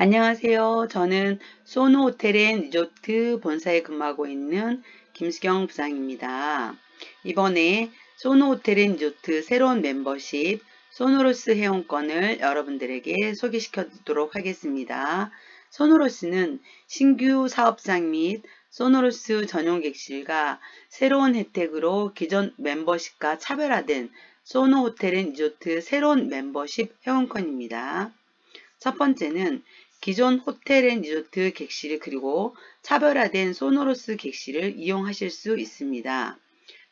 안녕하세요. 저는 소노호텔앤리조트 본사에 근무하고 있는 김수경 부장입니다. 이번에 소노호텔앤리조트 새로운 멤버십 소노로스 회원권을 여러분들에게 소개시켜 드리도록 하겠습니다. 소노로스는 신규 사업장 및 소노로스 전용 객실과 새로운 혜택으로 기존 멤버십과 차별화된 소노호텔앤리조트 새로운 멤버십 회원권입니다. 첫 번째는 기존 호텔앤리조트 객실 그리고 차별화된 소노로스 객실을 이용하실 수 있습니다.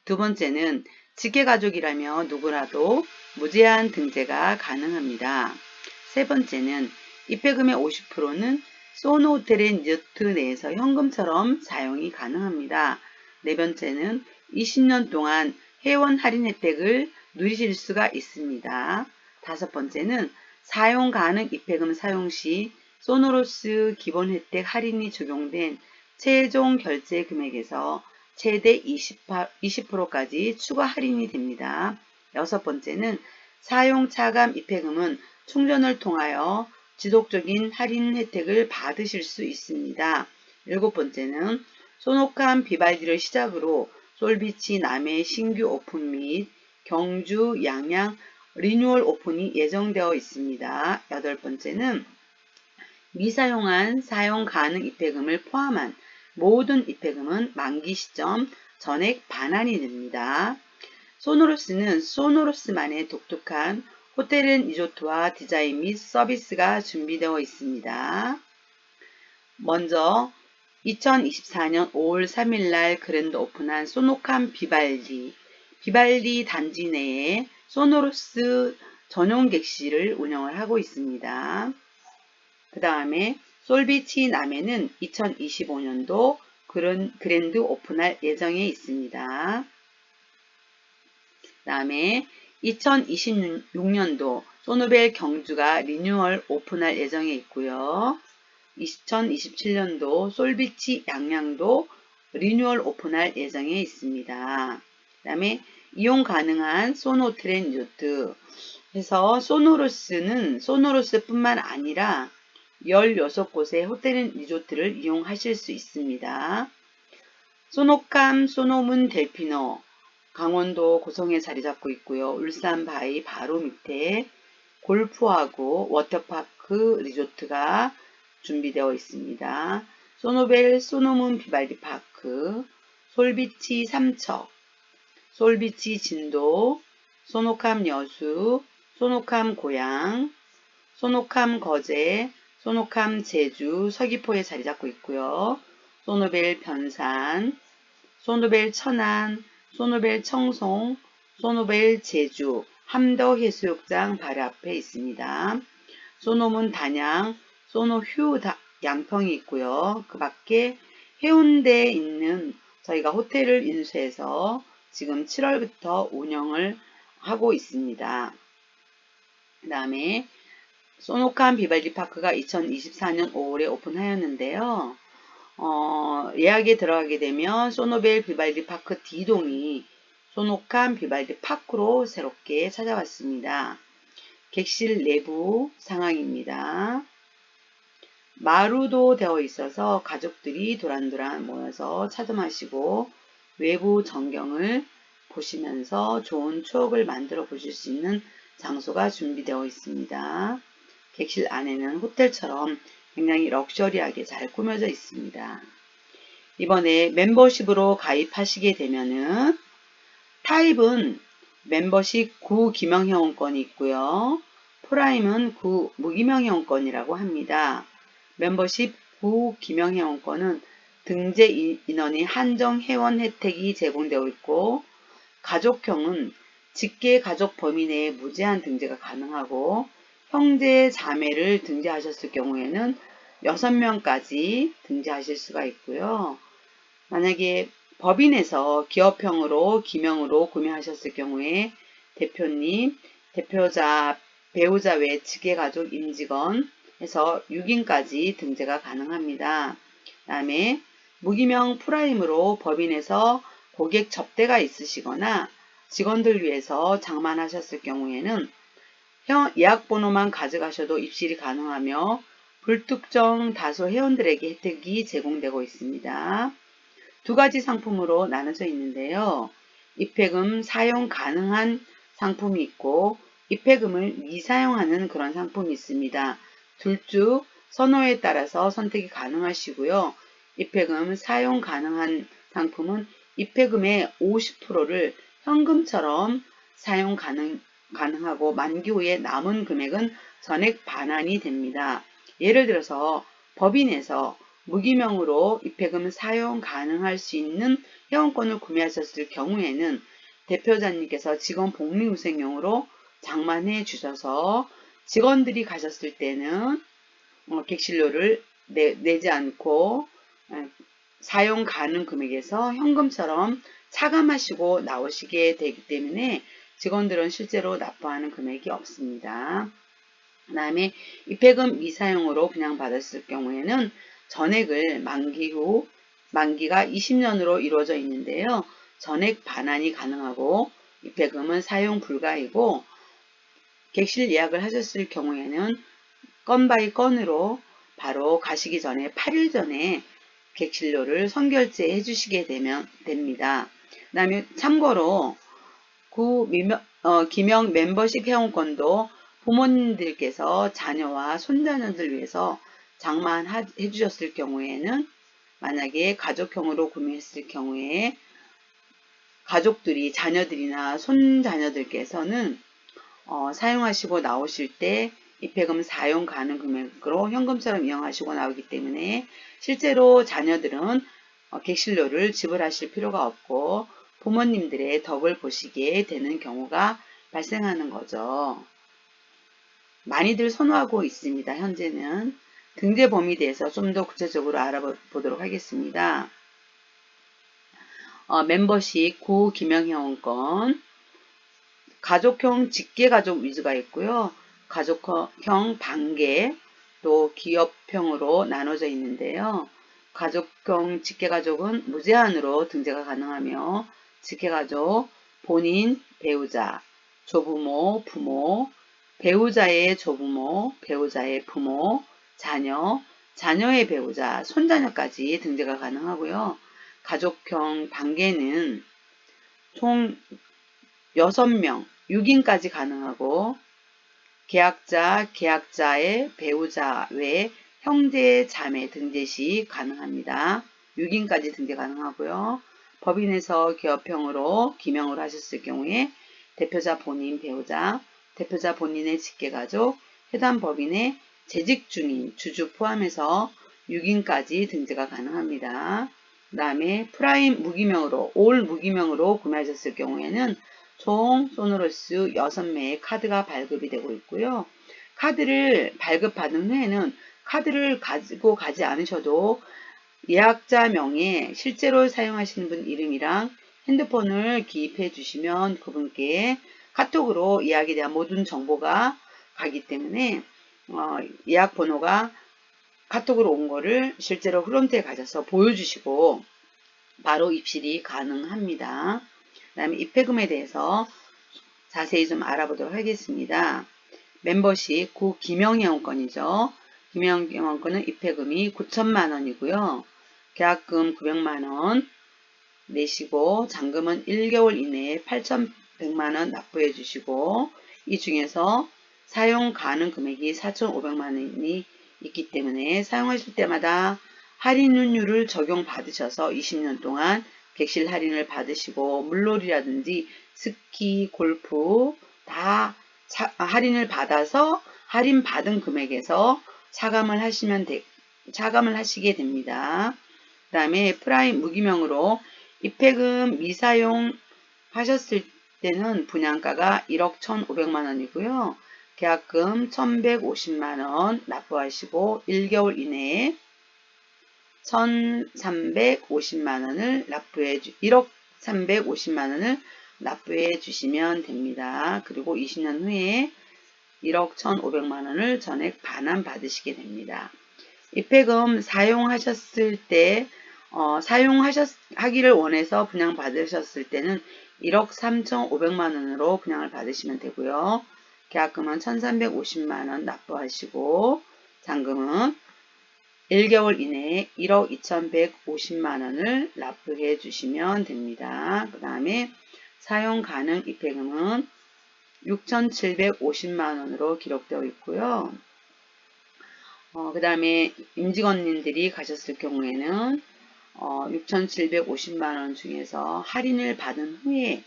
두 번째는 직계가족이라며 누구라도 무제한 등재가 가능합니다. 세 번째는 입회금의 50%는 소노호텔앤리조트 내에서 현금처럼 사용이 가능합니다. 네 번째는 20년 동안 회원 할인 혜택을 누리실 수가 있습니다. 다섯 번째는 사용 가능 입회금 사용 시 소노로스 기본 혜택 할인이 적용된 최종 결제 금액에서 최대 20%까지 추가 할인이 됩니다. 여섯 번째는 사용 차감 입회금은 충전을 통하여 지속적인 할인 혜택을 받으실 수 있습니다. 일곱 번째는 소노캄 비발디를 시작으로 솔비치 남해 신규 오픈 및 경주 양양 리뉴얼 오픈이 예정되어 있습니다. 여덟 번째는 미사용한 사용 가능 입회금을 포함한 모든 입회금은 만기 시점 전액 반환이 됩니다. 소노로스는 소노로스만의 독특한 호텔앤리조트와 디자인 및 서비스가 준비되어 있습니다. 먼저 2024년 5월 3일 날 그랜드 오픈한 소노캄 비발디 단지 내에 소노로스 전용 객실을 운영을 하고 있습니다. 그 다음에 솔비치 남해는 2025년도 그랜드 오픈할 예정에 있습니다. 그 다음에 2026년도 소노벨 경주가 리뉴얼 오픈할 예정에 있고요. 2027년도 솔비치 양양도 리뉴얼 오픈할 예정에 있습니다. 그 다음에 이용 가능한 소노호텔앤리조트 해서 소노로스는 소노로스뿐만 아니라 16곳의 호텔앤리조트를 이용하실 수 있습니다. 소노캄, 소노문 델피노, 강원도 고성에 자리 잡고 있고요. 울산 바위 바로 밑에 골프하고 워터파크 리조트가 준비되어 있습니다. 소노벨 소노문 비발디 파크, 솔비치 삼척, 솔비치 진도, 소노캄 여수, 소노캄 고양, 소노캄 거제, 소노캄 제주, 서귀포에 자리 잡고 있고요. 소노벨 변산, 소노벨 천안, 소노벨 청송, 소노벨 제주, 함덕해수욕장 바로 앞에 있습니다. 소노문 단양, 소노휴 양평이 있고요. 그 밖에 해운대에 있는 저희가 호텔을 인수해서 지금 7월부터 운영을 하고 있습니다. 그 다음에 소노캄 비발디 파크가 2024년 5월에 오픈하였는데요. 예약에 들어가게 되면 소노벨 비발디 파크 D동이 소노캄 비발디 파크로 새롭게 찾아왔습니다. 객실 내부 상황입니다. 마루도 되어 있어서 가족들이 도란도란 모여서 차점하시고 외부 전경을 보시면서 좋은 추억을 만들어 보실 수 있는 장소가 준비되어 있습니다. 객실 안에는 호텔처럼 굉장히 럭셔리하게 잘 꾸며져 있습니다. 이번에 멤버십으로 가입하시게 되면은 타입은 멤버십 9 기명회원권이 있고요. 프라임은 9 무기명회원권이라고 합니다. 멤버십 9 기명회원권은 등재 인원이 한정 회원 혜택이 제공되어 있고 가족형은 직계 가족 범위 내에 무제한 등재가 가능하고 형제 자매를 등재하셨을 경우에는 6명까지 등재하실 수가 있고요. 만약에 법인에서 기업형으로 기명으로 구매하셨을 경우에 대표님, 대표자, 배우자 외 직계가족 임직원 해서 6인까지 등재가 가능합니다. 그 다음에 무기명 프라임으로 법인에서 고객 접대가 있으시거나 직원들 위해서 장만하셨을 경우에는 예약번호만 가져가셔도 입실이 가능하며 불특정 다수 회원들에게 혜택이 제공되고 있습니다. 두 가지 상품으로 나눠져 있는데요. 입회금 사용 가능한 상품이 있고 입회금을 미사용하는 그런 상품이 있습니다. 둘 중 선호에 따라서 선택이 가능하시고요. 입회금 사용 가능한 상품은 입회금의 50%를 현금처럼 사용 가능하고 만기 후에 남은 금액은 전액 반환이 됩니다. 예를 들어서 법인에서 무기명으로 입회금 사용 가능할 수 있는 회원권을 구매하셨을 경우에는 대표자님께서 직원 복리후생용으로 장만해 주셔서 직원들이 가셨을 때는 객실료를 내지 않고 사용 가능 금액에서 현금처럼 차감하시고 나오시게 되기 때문에 직원들은 실제로 납부하는 금액이 없습니다. 그 다음에 입회금 미사용으로 분양받았을 경우에는 전액을 만기가 20년으로 이루어져 있는데요. 전액 반환이 가능하고 입회금은 사용 불가이고 객실 예약을 하셨을 경우에는 건 바이 건으로 바로 가시기 전에 8일 전에 객실료를 선결제 해주시게 됩니다. 그 다음에 참고로 기명 멤버십 회원권도 부모님들께서 자녀와 손자녀들 위해서 장만해 주셨을 경우에는 만약에 가족형으로 구매했을 경우에 가족들이 자녀들이나 손자녀들께서는 사용하시고 나오실 때 입회금 사용 가능 금액으로 현금처럼 이용하시고 나오기 때문에 실제로 자녀들은 객실료를 지불하실 필요가 없고 부모님들의 덕을 보시게 되는 경우가 발생하는 거죠. 많이들 선호하고 있습니다. 현재는 등재 범위에 대해서 좀 더 구체적으로 알아보도록 하겠습니다. 멤버십 구기명회원권 가족형 직계가족 위주가 있고요. 가족형 반계 또 기업형으로 나눠져 있는데요. 가족형 직계가족은 무제한으로 등재가 가능하며 직계가족 본인, 배우자, 조부모, 부모, 배우자의 조부모, 배우자의 부모, 자녀, 자녀의 배우자, 손자녀까지 등재가 가능하고요. 가족형 반계는 총 6명, 6인까지 가능하고 계약자, 계약자의 배우자 외 형제, 자매 등재 시 가능합니다. 6인까지 등재 가능하고요. 법인에서 기업형으로 기명으로 하셨을 경우에 대표자 본인, 배우자, 대표자 본인의 직계가족, 해당 법인의 재직 중인 주주 포함해서 6인까지 등재가 가능합니다. 그 다음에 프라임 무기명으로, 올 무기명으로 구매하셨을 경우에는 총 소노러스 6매의 카드가 발급이 되고 있고요. 카드를 발급받은 후에는 카드를 가지고 가지 않으셔도 예약자 명에 실제로 사용하시는 분 이름이랑 핸드폰을 기입해 주시면 그분께 카톡으로 예약에 대한 모든 정보가 가기 때문에 예약 번호가 카톡으로 온 거를 실제로 프론트에 가셔서 보여주시고 바로 입실이 가능합니다. 그 다음에 입회금에 대해서 자세히 좀 알아보도록 하겠습니다. 멤버십 구기명회원권이죠. 기명회원권은 입회금이 9천만원이고요. 계약금 900만원 내시고 잔금은 1개월 이내에 8,100만원 납부해 주시고 이 중에서 사용 가능 금액이 4,500만원이 있기 때문에 사용하실 때마다 할인율을 적용받으셔서 20년 동안 객실 할인을 받으시고 물놀이라든지 스키, 골프 다 할인을 받아서 할인 받은 금액에서 차감을 하시게 됩니다. 그 다음에 프라임 무기명으로 입회금 미사용 하셨을 때는 분양가가 1억 1,500만원이고요. 계약금 1,150만원 납부하시고 1개월 이내에 1,350만원을 1억 350만원을 납부해 주시면 됩니다. 그리고 20년 후에 1억 1,500만원을 전액 반환 받으시게 됩니다. 입회금 사용하셨을 때 하기를 원해서 분양 받으셨을 때는 1억 3,500만원으로 분양을 받으시면 되고요. 계약금은 1,350만원 납부하시고 잔금은 1개월 이내에 1억 2,150만 원을 납부해 주시면 됩니다. 그 다음에 사용 가능 입회금은 6,750만 원으로 기록되어 있고요. 그 다음에 임직원님들이 가셨을 경우에는 6,750만 원 중에서 할인을 받은 후에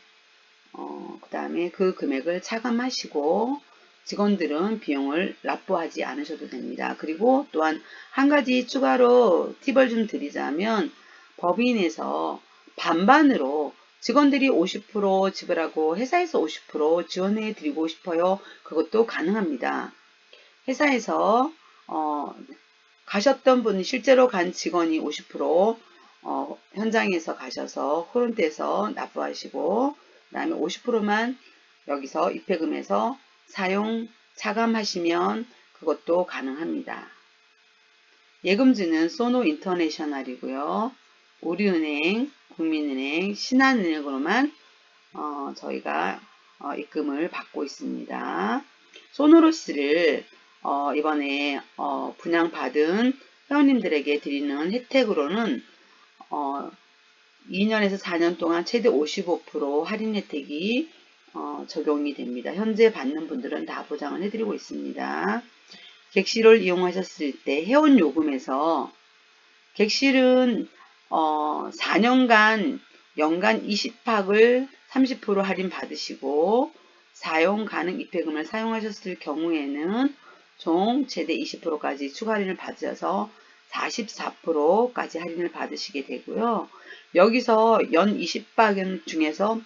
그 다음에 그 금액을 차감하시고 직원들은 비용을 납부하지 않으셔도 됩니다. 그리고 또한 한 가지 추가로 팁을 좀 드리자면 법인에서 반반으로 직원들이 50% 지불하고 회사에서 50% 지원해 드리고 싶어요. 그것도 가능합니다. 회사에서 가셨던 분, 실제로 간 직원이 50% 현장에서 가셔서 프론트에서 납부하시고 그 다음에 50%만 여기서 입회금에서 사용 차감하시면 그것도 가능합니다. 예금주는 소노 인터내셔널이고요. 우리은행, 국민은행, 신한은행으로만 저희가 입금을 받고 있습니다. 소노로스를 이번에 분양받은 회원님들에게 드리는 혜택으로는 2년에서 4년 동안 최대 55% 할인 혜택이 적용이 됩니다. 현재 받는 분들은 다 보장을 해드리고 있습니다. 객실을 이용하셨을 때 회원 요금에서 객실은 4년간 연간 20박을 30% 할인 받으시고 사용 가능 입회금을 사용하셨을 경우에는 총 최대 20%까지 추가 할인을 받으셔서 44%까지 할인을 받으시게 되고요. 여기서 연 20박 중에서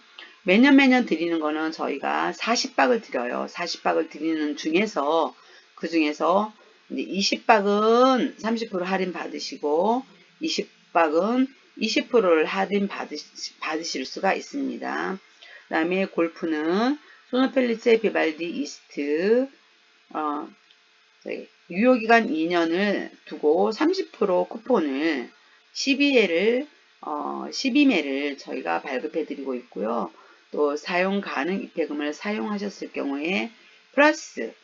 매년 드리는 거는 저희가 40박을 드려요. 40박을 드리는 중에서 그 중에서 20박은 30% 할인 받으시고 20박은 20%를 할인 받으실 수가 있습니다. 그 다음에 골프는 소노펠리체 비발디 이스트 유효기간 2년을 두고 30% 쿠폰을 12매를 저희가 발급해 드리고 있고요. 또 사용 가능 입회금을 사용하셨을 경우에 플러스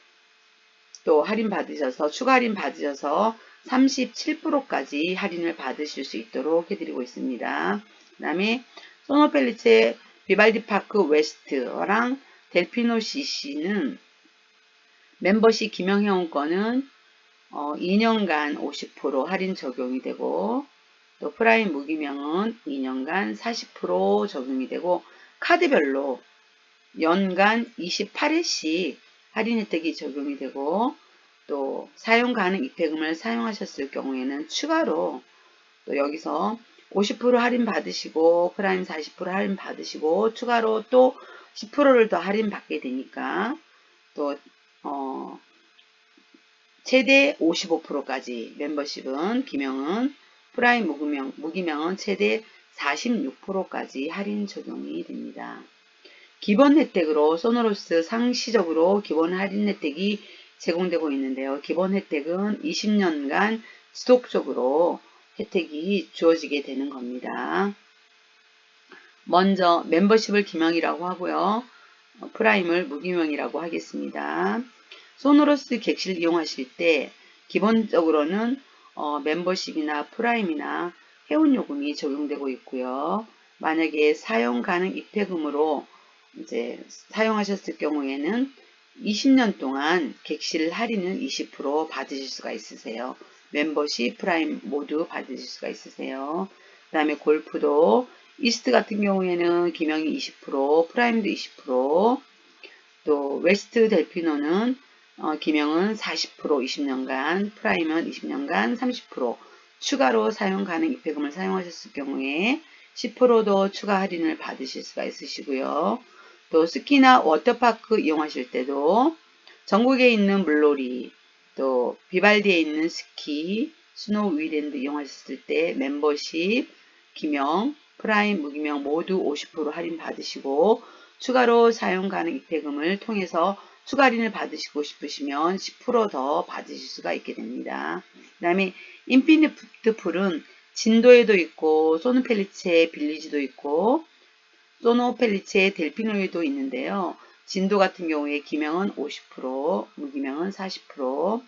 또 할인 받으셔서 추가 할인 받으셔서 37%까지 할인을 받으실 수 있도록 해드리고 있습니다. 그 다음에 소노펠리체 비발디 파크 웨스트랑 델피노 CC는 멤버십 기명회원권은 2년간 50% 할인 적용이 되고 또 프라임 무기명은 2년간 40% 적용이 되고 카드별로 연간 28회씩 할인 혜택이 적용이 되고 또 사용 가능 입회금을 사용하셨을 경우에는 추가로 또 여기서 50% 할인 받으시고 프라임 40% 할인 받으시고 추가로 또 10%를 더 할인 받게 되니까 또 최대 55%까지 멤버십은 기명은 프라임 무기명은 최대 46%까지 할인 적용이 됩니다. 기본 혜택으로 소노로스 상시적으로 기본 할인 혜택이 제공되고 있는데요. 기본 혜택은 20년간 지속적으로 혜택이 주어지게 되는 겁니다. 먼저 멤버십을 기명이라고 하고요. 프라임을 무기명이라고 하겠습니다. 소노로스 객실 이용하실 때 기본적으로는 멤버십이나 프라임이나 회원요금이 적용되고 있고요. 만약에 사용 가능 입회금으로 이제 사용하셨을 경우에는 20년 동안 객실 할인은 20% 받으실 수가 있으세요. 멤버십, 프라임 모두 받으실 수가 있으세요. 그 다음에 골프도 이스트 같은 경우에는 기명이 20%, 프라임도 20%, 또 웨스트 델피노는 기명은 40% 20년간, 프라임은 20년간 30% 추가로 사용 가능 입회금을 사용하셨을 경우에 10%더 추가 할인을 받으실 수가 있으시고요. 또 스키나 워터파크 이용하실 때도 전국에 있는 물놀이, 또 비발디에 있는 스키, 스노우 위랜드 이용하셨을 때 멤버십, 기명, 프라임, 무기명 모두 50% 할인 받으시고 추가로 사용 가능 입회금을 통해서 추가 할인을 받으시고 싶으시면 10%더 받으실 수가 있게 됩니다. 그 다음에 인피니트 풀은 진도에도 있고 소노펠리체 빌리지도 있고 소노펠리체 델피노에도 있는데요. 진도 같은 경우에 기명은 50%, 무기명은 40%,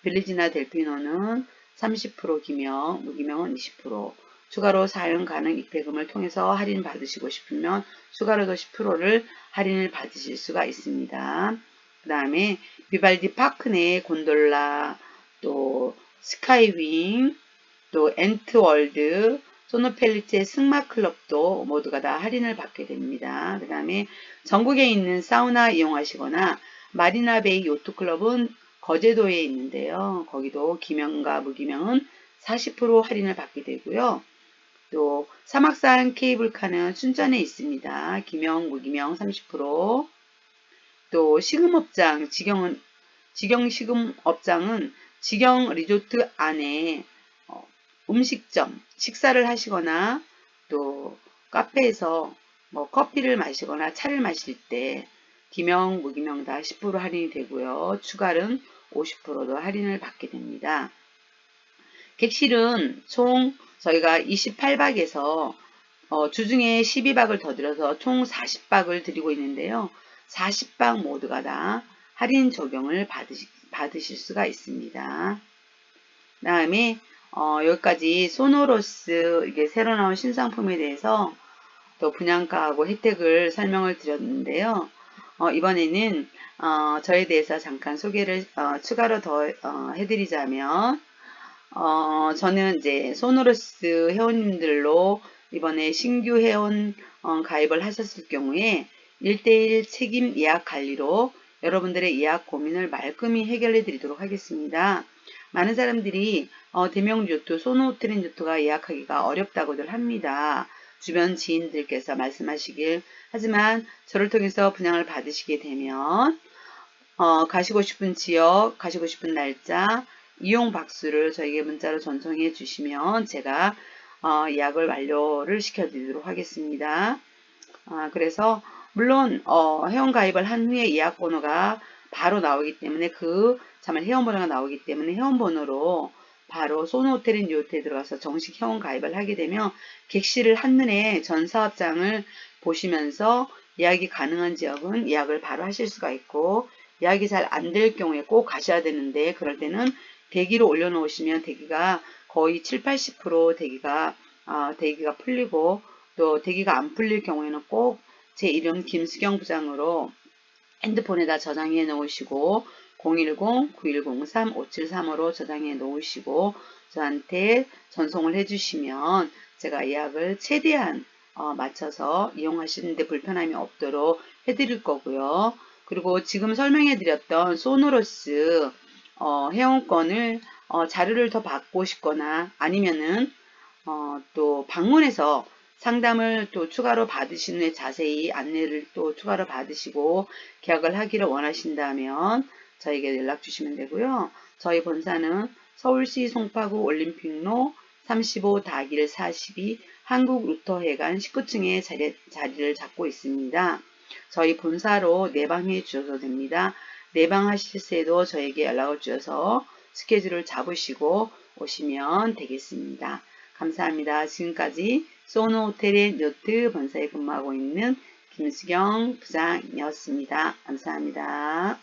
빌리지나 델피노는 30% 기명, 무기명은 20%. 추가로 사용 가능 입회금을 통해서 할인 받으시고 싶으면 추가로 더 10%를 할인을 받으실 수가 있습니다. 그 다음에 비발디 파크 내 곤돌라, 또 스카이윙, 또 엔트월드, 소노펠리체 승마클럽도 모두가 다 할인을 받게 됩니다. 그 다음에 전국에 있는 사우나 이용하시거나 마리나베이 요트클럽은 거제도에 있는데요. 거기도 기명과 무기명은 40% 할인을 받게 되고요. 또 사막산 케이블카는 춘천에 있습니다. 기명, 무기명 30%. 또 식음업장, 직영식음업장은 직영 리조트 안에 음식점, 식사를 하시거나 또 카페에서 뭐 커피를 마시거나 차를 마실 때 기명, 무기명 다 10% 할인이 되고요. 추가는 50%도 할인을 받게 됩니다. 객실은 총 저희가 28박에서 주중에 12박을 더 들여서 총 40박을 드리고 있는데요. 40박 모두가 다 할인 적용을 받으실 수가 있습니다. 그 다음에 여기까지 소노로스 이게 새로 나온 신상품에 대해서 또 분양가하고 혜택을 설명을 드렸는데요. 이번에는 저에 대해서 잠깐 소개를 추가로 더 해드리자면 저는 이제 소노로스 회원님들로 이번에 신규 회원 가입을 하셨을 경우에 1:1 책임 예약 관리로 여러분들의 예약 고민을 말끔히 해결해 드리도록 하겠습니다. 많은 사람들이 대명 리조트, 소노호텔 리조트가 예약하기가 어렵다고들 합니다. 주변 지인들께서 말씀하시길. 하지만 저를 통해서 분양을 받으시게 되면 가시고 싶은 지역, 가시고 싶은 날짜, 이용 박수를 저에게 문자로 전송해 주시면 제가 예약을 완료를 시켜드리도록 하겠습니다. 그래서 물론 회원 가입을 한 후에 예약 번호가 바로 나오기 때문에 회원 번호가 나오기 때문에 회원 번호로 바로 소노호텔 앤 리조트에 들어가서 정식 회원 가입을 하게 되면 객실을 한눈에 전 사업장을 보시면서 예약이 가능한 지역은 예약을 바로 하실 수가 있고 예약이 잘 안 될 경우에 꼭 가셔야 되는데 그럴 때는 대기로 올려놓으시면 대기가 거의 70~80% 대기가 풀리고 또 대기가 안 풀릴 경우에는 꼭 제 이름 김수경 부장으로 핸드폰에다 저장해 놓으시고 010-9103-5735로 저장해 놓으시고 저한테 전송을 해주시면 제가 예약을 최대한 맞춰서 이용하시는데 불편함이 없도록 해드릴 거고요. 그리고 지금 설명해 드렸던 소노로스 회원권을 자료를 더 받고 싶거나 아니면은 또 방문해서 상담을 또 추가로 받으신 후에 자세히 안내를 또 추가로 받으시고 계약을 하기를 원하신다면 저에게 연락 주시면 되고요. 저희 본사는 서울시 송파구 올림픽로 35-42 한국루터회관 19층에 자리를 잡고 있습니다. 저희 본사로 내방해 주셔도 됩니다. 내방하실 때도 저에게 연락을 주셔서 스케줄을 잡으시고 오시면 되겠습니다. 감사합니다. 지금까지 소노호텔의 요트 본사에 근무하고 있는 김수경 부장이었습니다. 감사합니다.